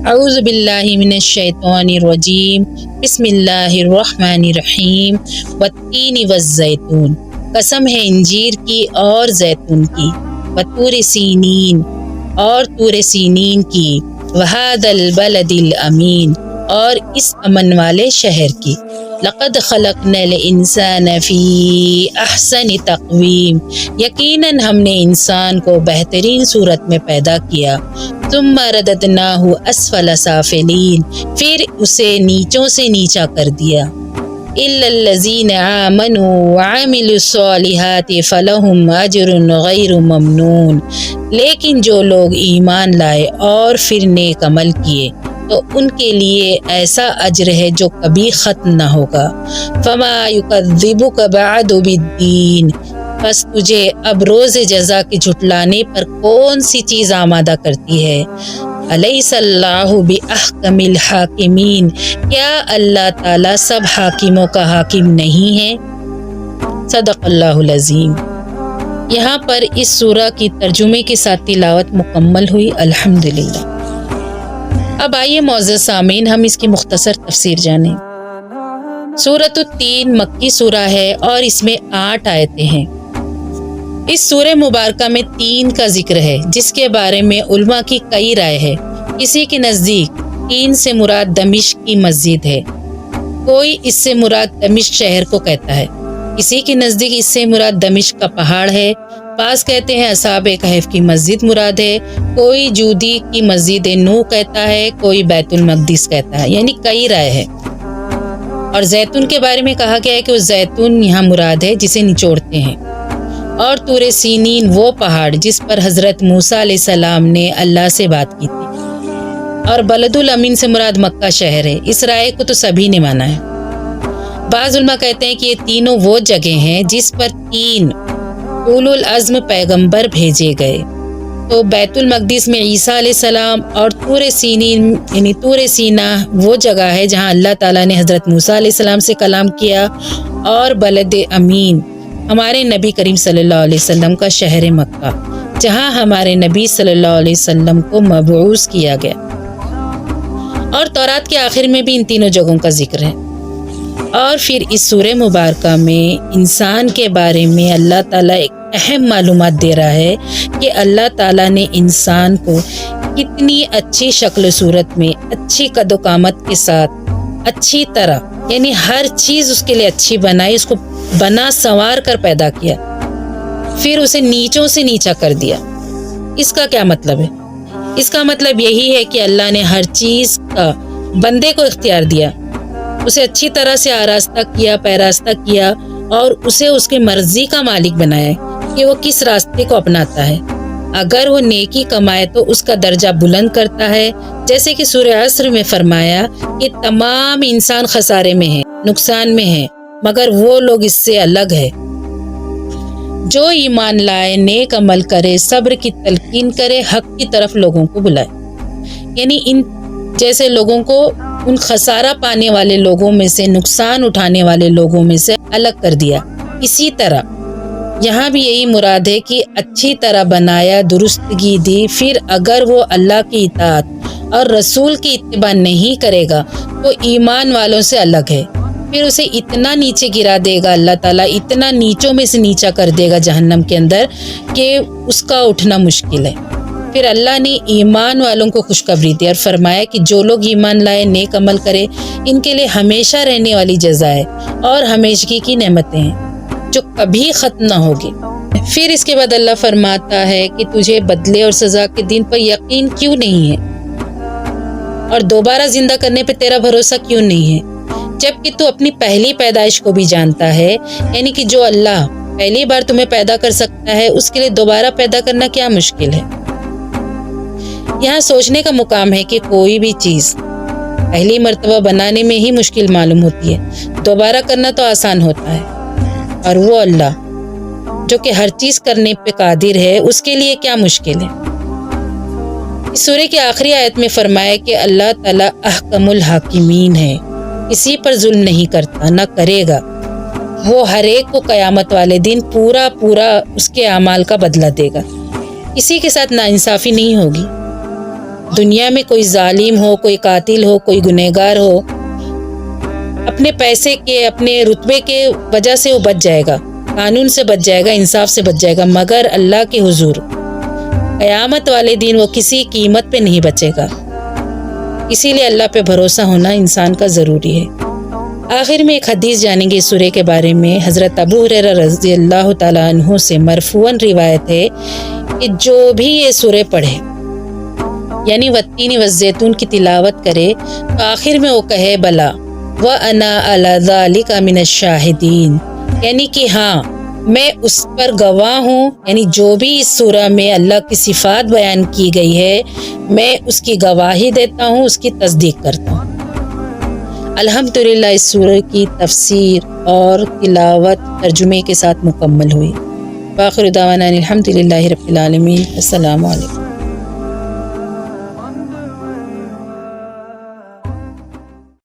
اعوذ باللہ من الشیطان الرجیم بسم اللہ الرحمن الرحیم والتین والزیتون، قسم ہے انجیر کی اور زیتون کی، وطور سینین اور طور سینین کی، وہذا البلد الامین اور اس امن والے شہر کی، لقد خلقنا الانسان فی احسن تقویم، یقیناً ہم نے انسان کو بہترین صورت میں پیدا کیا، ثم رددناہ اسفل سافلین، پھر اسے نیچوں سے نیچا کر دیا، الا الذین آمنوا وعملوا الصالحات فلہم اجر غیر ممنون، لیکن جو لوگ ایمان لائے اور پھر نیک عمل کیے تو ان کے لیے ایسا اجر ہے جو کبھی ختم نہ ہوگا۔ فما یکذبک بعد بالدین، پس تجھے اب روز جزا کے جھٹلانے پر کون سی چیز آمادہ کرتی ہے؟ الیس اللہ باحکم الحاکمین، کیا اللہ تعالیٰ سب حاکموں کا حاکم نہیں ہے؟ صدق اللہ العظیم۔ یہاں پر اس سورہ کی ترجمے کے ساتھ تلاوت مکمل ہوئی، الحمدللہ۔ اب آئیے معزز سامعین ہم اس کی مختصر تفسیر جانیں۔ سورۃ التین مکی سورہ ہے اور اس میں 8 آیتیں ہیں۔ اس سورہ مبارکہ میں تین کا ذکر ہے جس کے بارے میں علماء کی کئی رائے ہے۔ کسی کے نزدیک تین سے مراد دمشق کی مسجد ہے، کوئی اس سے مراد دمشق شہر کو کہتا ہے، کسی کے نزدیک اس سے مراد دمشق کا پہاڑ ہے، بعض کہتے ہیں اصحاب کہف کی مسجد مراد ہے، کوئی جودی کی مسجد نو کہتا ہے، کوئی بیت المقدس کہتا ہے، یعنی کئی رائے ہے۔ اور زیتون کے بارے میں کہا گیا ہے کہ وہ زیتون یہاں مراد ہے جسے نچوڑتے ہیں، اور طور سینین وہ پہاڑ جس پر حضرت موسیٰ علیہ السلام نے اللہ سے بات کی تھی، اور بلد الامین سے مراد مکہ شہر ہے۔ اس رائے کو تو سبھی نے مانا ہے۔ بعض علماء کہتے ہیں کہ یہ تینوں وہ جگہ ہیں جس پر 3 اولو العزم پیغمبر بھیجے گئے، تو بیت المقدس میں عیسیٰ علیہ السلام، اور طور سینین یعنی طور سینا وہ جگہ ہے جہاں اللہ تعالیٰ نے حضرت موسیٰ علیہ السلام سے کلام کیا، اور بلد امین ہمارے نبی کریم صلی اللہ علیہ وسلم کا شہر مکہ جہاں ہمارے نبی صلی اللہ علیہ وسلم کو مبعوث کیا گیا۔ اور تورات کے آخر میں بھی ان تینوں جگہوں کا ذکر ہے۔ اور پھر اس سورہ مبارکہ میں انسان کے بارے میں اللہ تعالیٰ ایک اہم معلومات دے رہا ہے کہ اللہ تعالیٰ نے انسان کو کتنی اچھی شکل و صورت میں، اچھی قد و قامت کے ساتھ، اچھی طرح یعنی ہر چیز اس کے لیے اچھی بنائی، اس کو بنا سنوار کر پیدا کیا، پھر اسے نیچوں سے نیچا کر دیا۔ اس کا کیا مطلب ہے؟ اس کا مطلب یہی ہے کہ اللہ نے ہر چیز کا بندے کو اختیار دیا، اسے اچھی طرح سے آراستہ کیا، پیراستہ کیا، اور اسے اس کے مرضی کا مالک بنایا کہ وہ کس راستے کو اپناتا ہے۔ اگر وہ نیکی کمائے تو اس کا درجہ بلند کرتا ہے، جیسے کہ سورہ عصر میں فرمایا کہ تمام انسان خسارے میں ہیں، نقصان میں ہیں، مگر وہ لوگ اس سے الگ ہے۔ جو ایمان لائے، نیک عمل کرے، صبر کی تلقین کرے، حق کی طرف لوگوں کو بلائے، یعنی ان جیسے لوگوں کو ان خسارہ پانے والے لوگوں میں سے، نقصان اٹھانے والے لوگوں میں سے الگ کر دیا۔ اسی طرح یہاں بھی یہی مراد ہے کہ اچھی طرح بنایا، درستگی دی، پھر اگر وہ اللہ کی اطاعت اور رسول کی اتباع نہیں کرے گا تو ایمان والوں سے الگ ہے، پھر اسے اتنا نیچے گرا دے گا اللہ تعالیٰ، اتنا نیچوں میں سے نیچا کر دے گا جہنم کے اندر کہ اس کا اٹھنا مشکل ہے۔ پھر اللہ نے ایمان والوں کو خوشخبری دی اور فرمایا کہ جو لوگ ایمان لائے، نیک عمل کرے، ان کے لیے ہمیشہ رہنے والی جزا ہے اور ہمیشگی کی نعمتیں ہیں جو کبھی ختم نہ ہوگی۔ پھر اس کے بعد اللہ فرماتا ہے کہ تجھے بدلے اور سزا کے دن پر یقین کیوں نہیں ہے، اور دوبارہ زندہ کرنے پہ تیرا بھروسہ کیوں نہیں ہے، جبکہ تو اپنی پہلی پیدائش کو بھی جانتا ہے، یعنی کہ جو اللہ پہلی بار تمہیں پیدا کر سکتا ہے اس کے لیے دوبارہ پیدا کرنا کیا مشکل ہے۔ یہاں سوچنے کا مقام ہے کہ کوئی بھی چیز پہلی مرتبہ بنانے میں ہی مشکل معلوم ہوتی ہے، دوبارہ کرنا تو آسان ہوتا ہے، اور وہ اللہ جو کہ ہر چیز کرنے پہ قادر ہے اس کے لیے کیا مشکل ہے۔ اس سورہ کی آخری آیت میں فرمایا کہ اللہ تعالیٰ احکم الحاکمین ہے، کسی پر ظلم نہیں کرتا، نہ کرے گا، وہ ہر ایک کو قیامت والے دن پورا اس کے اعمال کا بدلہ دے گا، کسی کے ساتھ ناانصافی نہیں ہوگی۔ دنیا میں کوئی ظالم ہو، کوئی قاتل ہو، کوئی گنہگار ہو، اپنے پیسے کے، اپنے رتبے کے وجہ سے وہ بچ جائے گا، قانون سے بچ جائے گا، انصاف سے بچ جائے گا، مگر اللہ کے حضور قیامت والے دن وہ کسی قیمت پہ نہیں بچے گا۔ اسی لیے اللہ پہ بھروسہ ہونا انسان کا ضروری ہے۔ آخر میں ایک حدیث جانیں گے اس سورہ کے بارے میں۔ حضرت ابو ہریرہ رضی اللہ تعالیٰ عنہ سے مرفوعاً روایت ہے کہ جو بھی یہ سورہ پڑھے، یعنی والتین والزیتون کی تلاوت کرے، تو آخر میں وہ کہے بلا وَأَنَا عَلَى ذَلِكَ مِنَ الشَّاهِدِينَ، یعنی کہ ہاں میں اس پر گواہ ہوں، یعنی جو بھی اس سورہ میں اللہ کی صفات بیان کی گئی ہے میں اس کی گواہی دیتا ہوں، اس کی تصدیق کرتا ہوں۔ الحمدللہ اس سورہ کی تفسیر اور تلاوت ترجمے کے ساتھ مکمل ہوئی۔ وآخر دعوانا الحمدللہ رب العالمین۔ السلام علیکم۔